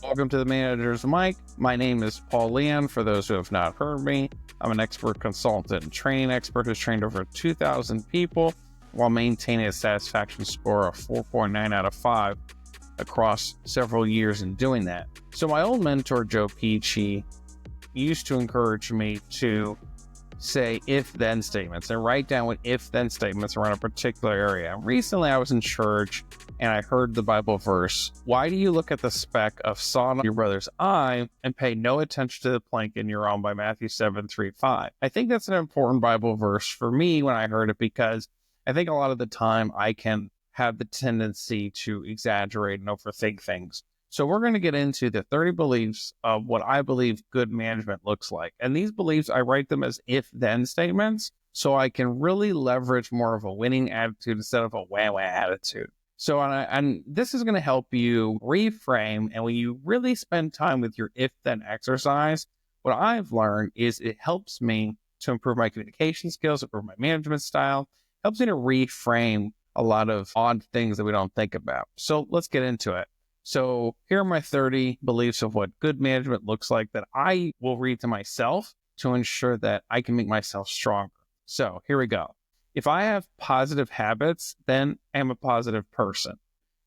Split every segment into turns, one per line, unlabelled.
Welcome to the Manager's Mic. My name is Paul Leon. For those who have not heard me, I'm an expert consultant and training expert who's trained over 2,000 people while maintaining a satisfaction score of 4.9 out of 5 across several years in doing that. So my old mentor, Joe Peachy, used to encourage me to say if-then statements and write down what if-then statements around a particular area. Recently, I was in church and I heard the Bible verse, "Why do you look at the speck of sawdust in your brother's eye and pay no attention to the plank in your own?" by Matthew 7:3-5. I think that's an important Bible verse for me when I heard it, because I think a lot of the time I can have the tendency to exaggerate and overthink things. So we're going to get into the 30 beliefs of what I believe good management looks like. And these beliefs, I write them as if-then statements, so I can really leverage more of a winning attitude instead of a wah-wah attitude. So, and this is going to help you reframe. And when you really spend time with your if-then exercise, what I've learned is it helps me to improve my communication skills, improve my management style, helps me to reframe a lot of odd things that we don't think about. So let's get into it. So here are my 30 beliefs of what good management looks like that I will read to myself to ensure that I can make myself stronger. So here we go. If I have positive habits, then I'm a positive person.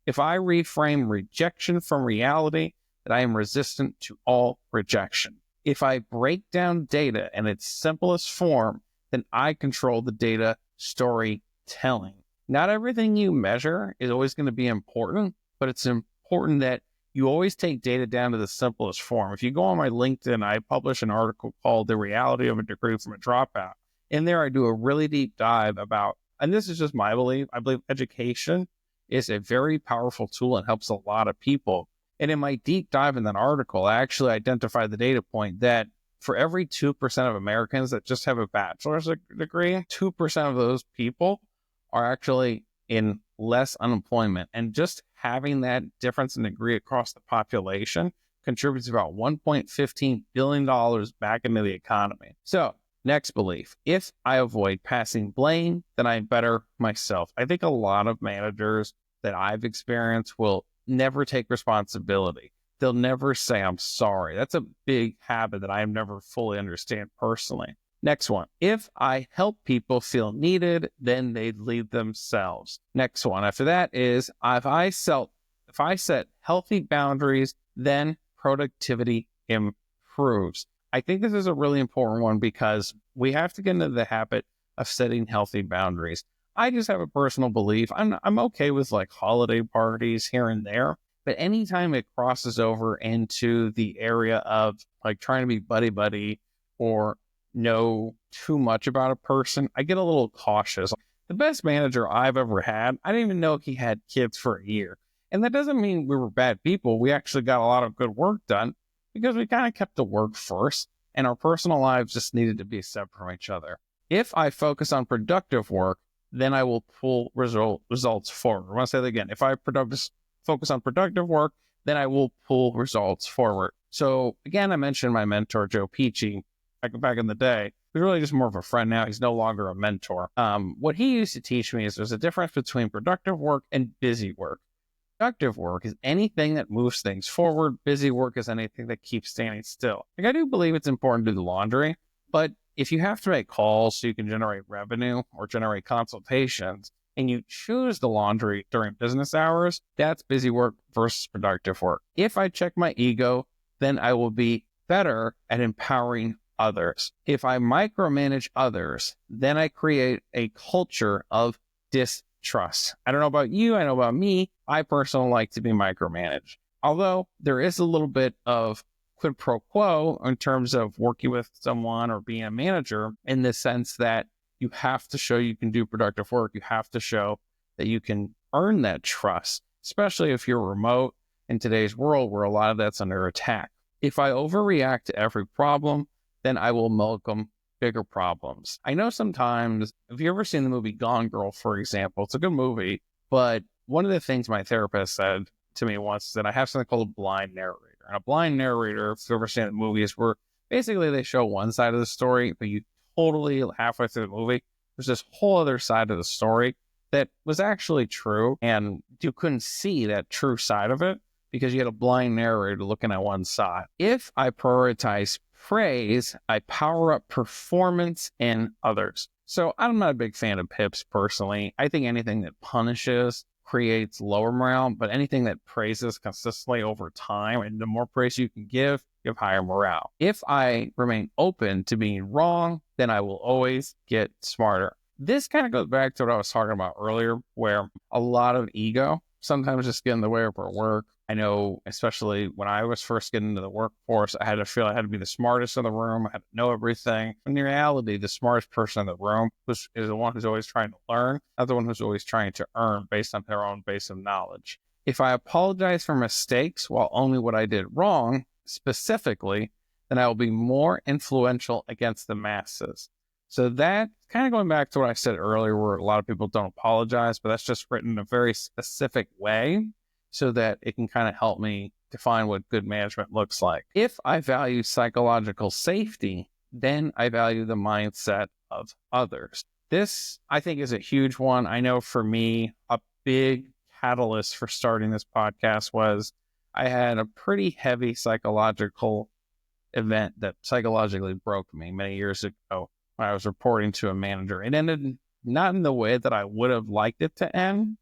If I reframe rejection from reality, then I am resistant to all rejection. If I break down data in its simplest form, then I control the data storytelling. Not everything you measure is always going to be important, but it's important that you always take data down to the simplest form. If you go on my LinkedIn, I publish an article called "The Reality of a Degree from a Dropout." In there, I do a really deep dive about, and this is just my belief, I believe education is a very powerful tool and helps a lot of people. And in my deep dive in that article, I actually identified the data point that for every 2% of Americans that just have a bachelor's degree, 2% of those people are actually in less unemployment. And just having that difference in degree across the population contributes about $1.15 billion back into the economy. So next belief, if I avoid passing blame, then I better myself. I think a lot of managers that I've experienced will never take responsibility. They'll never say, "I'm sorry." That's a big habit that I never fully understand personally. Next one, if I help people feel needed, then they lead themselves. Next one after that is, if I set healthy boundaries, then productivity improves. I think this is a really important one because we have to get into the habit of setting healthy boundaries. I just have a personal belief. I'm okay with like holiday parties here and there, but anytime it crosses over into the area of like trying to be buddy-buddy or know too much about a person, I get a little cautious. The best manager I've ever had, I didn't even know he had kids for a year. And that doesn't mean we were bad people. We actually got a lot of good work done because we kind of kept the work first and our personal lives just needed to be separate from each other. If I focus on productive work, then I will pull results forward. I want to say that again. If I focus on productive work, then I will pull results forward. So again, I mentioned my mentor, Joe Peachy, back in the day. He's really just more of a friend now. He's no longer a mentor. What he used to teach me is there's a difference between productive work and busy work. Productive work is anything that moves things forward. Busy work is anything that keeps standing still. Like, I do believe it's important to do the laundry, but if you have to make calls so you can generate revenue or generate consultations, and you choose the laundry during business hours, that's busy work versus productive work. If I check my ego, then I will be better at empowering others. If I micromanage others, then I create a culture of distrust. I don't know about you, I know about me. I personally like to be micromanaged. Although there is a little bit of quid pro quo in terms of working with someone or being a manager, in the sense that you have to show you can do productive work. You have to show that you can earn that trust, especially if you're remote in today's world where a lot of that's under attack. If I overreact to every problem, then I will welcome bigger problems. I know sometimes, have you ever seen the movie Gone Girl, for example? It's a good movie, but one of the things my therapist said to me once is that I have something called a blind narrator. And a blind narrator, if you've ever seen the movie, is where basically they show one side of the story, but you totally halfway through the movie, there's this whole other side of the story that was actually true, and you couldn't see that true side of it. because you get a blind narrator looking at one side. If I prioritize praise, I power up performance in others. So I'm not a big fan of PIPs personally. I think anything that punishes creates lower morale, but anything that praises consistently over time, and the more praise you can give higher morale. If I remain open to being wrong, then I will always get smarter. This kind of goes back to what I was talking about earlier, where a lot of ego sometimes just get in the way of our work. I know, especially when I was first getting into the workforce, I had to feel I had to be the smartest in the room. I had to know everything. In reality, the smartest person in the room is the one who's always trying to learn, not the one who's always trying to earn based on their own base of knowledge. If I apologize for mistakes while owning what I did wrong, specifically, then I will be more influential against the masses. So that kind of going back to what I said earlier, where a lot of people don't apologize, but that's just written in a very specific way so that it can kind of help me define what good management looks like. If I value psychological safety, then I value the mindset of others. This, I think, is a huge one. I know for me, a big catalyst for starting this podcast was I had a pretty heavy psychological event that psychologically broke me many years ago. I was reporting to a manager. It ended not in the way that I would have liked it to end,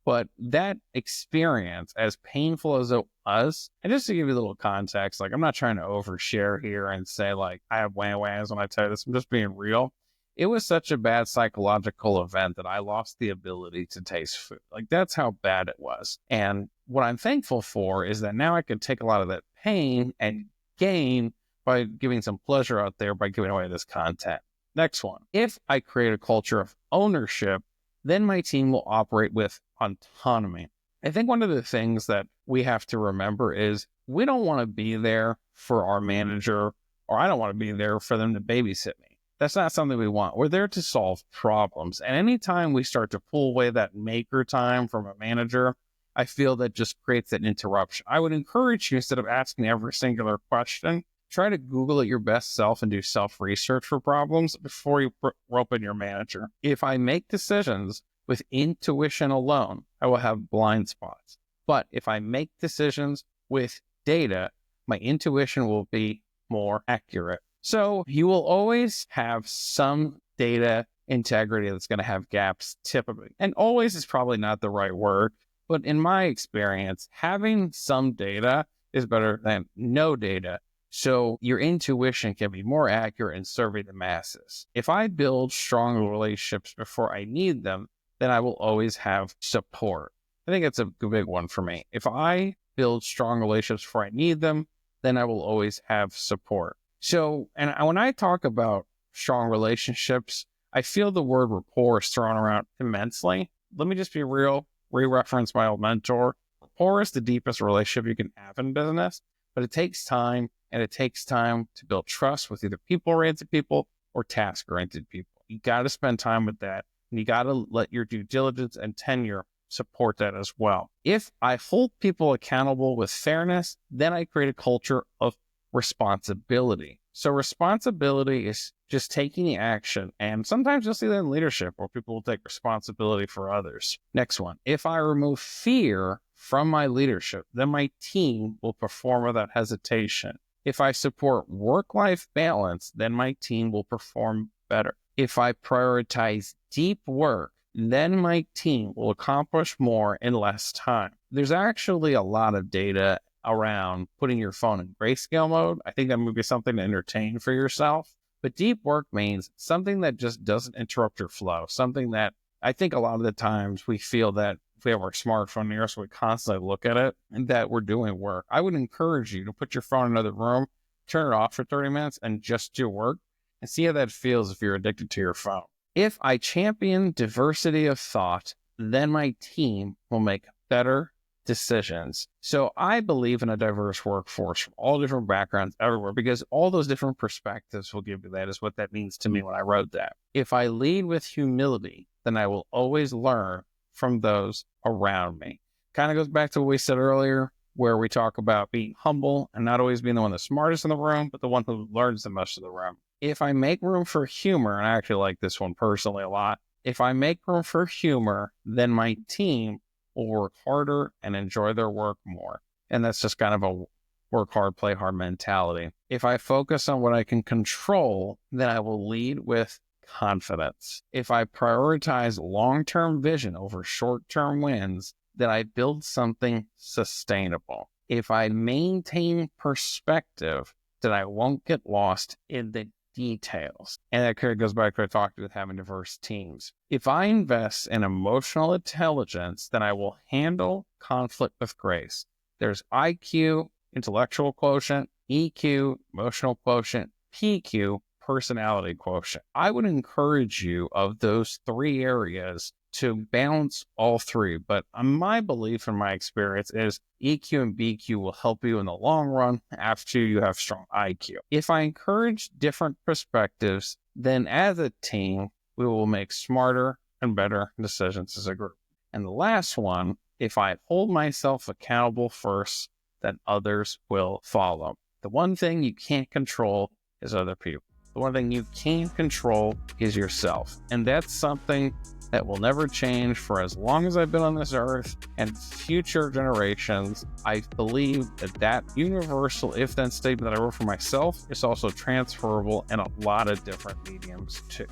but that experience, as painful as it was, and just to give you a little context, like I'm not trying to overshare here and say like I have wham-whams when I tell you this, I'm just being real. It was such a bad psychological event that I lost the ability to taste food. Like that's how bad it was. And what I'm thankful for is that now I can take a lot of that pain and gain by giving some pleasure out there by giving away this content. Next one. If I create a culture of ownership, then my team will operate with autonomy. I think one of the things that we have to remember is we don't want to be there for our manager, or I don't want to be there for them to babysit me. That's not something we want. We're there to solve problems. And anytime we start to pull away that maker time from a manager, I feel that just creates an interruption. I would encourage you, instead of asking every singular question, try to Google it your best self and do self-research for problems before you rope in your manager. If I make decisions with intuition alone, I will have blind spots. But if I make decisions with data, my intuition will be more accurate. So you will always have some data integrity that's going to have gaps typically. And always is probably not the right word, but in my experience, having some data is better than no data. So your intuition can be more accurate in serving the masses. If I build strong relationships before I need them, then I will always have support. I think that's a big one for me. If I build strong relationships before I need them, then I will always have support. So, and when I talk about strong relationships, I feel the word rapport is thrown around immensely. Let me just be real, re-reference my old mentor. Rapport is the deepest relationship you can have in business, but it takes time. And it takes time to build trust with either people-oriented people or task-oriented people. You got to spend time with that. And you got to let your due diligence and tenure support that as well. If I hold people accountable with fairness, then I create a culture of responsibility. So responsibility is just taking the action. And sometimes you'll see that in leadership where people will take responsibility for others. Next one. If I remove fear from my leadership, then my team will perform without hesitation. If I support work-life balance, then my team will perform better. If I prioritize deep work, then my team will accomplish more in less time. There's actually a lot of data around putting your phone in grayscale mode. I think that would be something to entertain for yourself. But deep work means something that just doesn't interrupt your flow, something that I think a lot of the times we feel that if we have our smartphone near us, we constantly look at it and that we're doing work. I would encourage you to put your phone in another room, turn it off for 30 minutes and just do work and see how that feels if you're addicted to your phone. If I champion diversity of thought, then my team will make better decisions. So I believe in a diverse workforce from all different backgrounds everywhere, because all those different perspectives will give you that is what that means to me when I wrote that. If I lead with humility, then I will always learn from those around me. Kind of goes back to what we said earlier, where we talk about being humble and not always being the one that's smartest in the room, but the one who learns the most of the room. If I make room for humor, and I actually like this one personally a lot, if I make room for humor, then my team will work harder and enjoy their work more. And that's just kind of a work hard, play hard mentality. If I focus on what I can control, then I will lead with confidence. If I prioritize long-term vision over short-term wins, then I build something sustainable. If I maintain perspective, then I won't get lost in the details. And that kind of goes back to what I talked with having diverse teams. If I invest in emotional intelligence, then I will handle conflict with grace. There's IQ, intellectual quotient, EQ, emotional quotient, PQ, personality quotient. I would encourage you of those three areas to balance all three. But my belief and my experience is EQ and BQ will help you in the long run after you have strong IQ. If I encourage different perspectives, then as a team, we will make smarter and better decisions as a group. And the last one, if I hold myself accountable first, then others will follow. The one thing you can't control is other people. The one thing you can control is yourself. And that's something that will never change for as long as I've been on this earth and future generations. I believe that universal if-then statement that I wrote for myself is also transferable in a lot of different mediums too.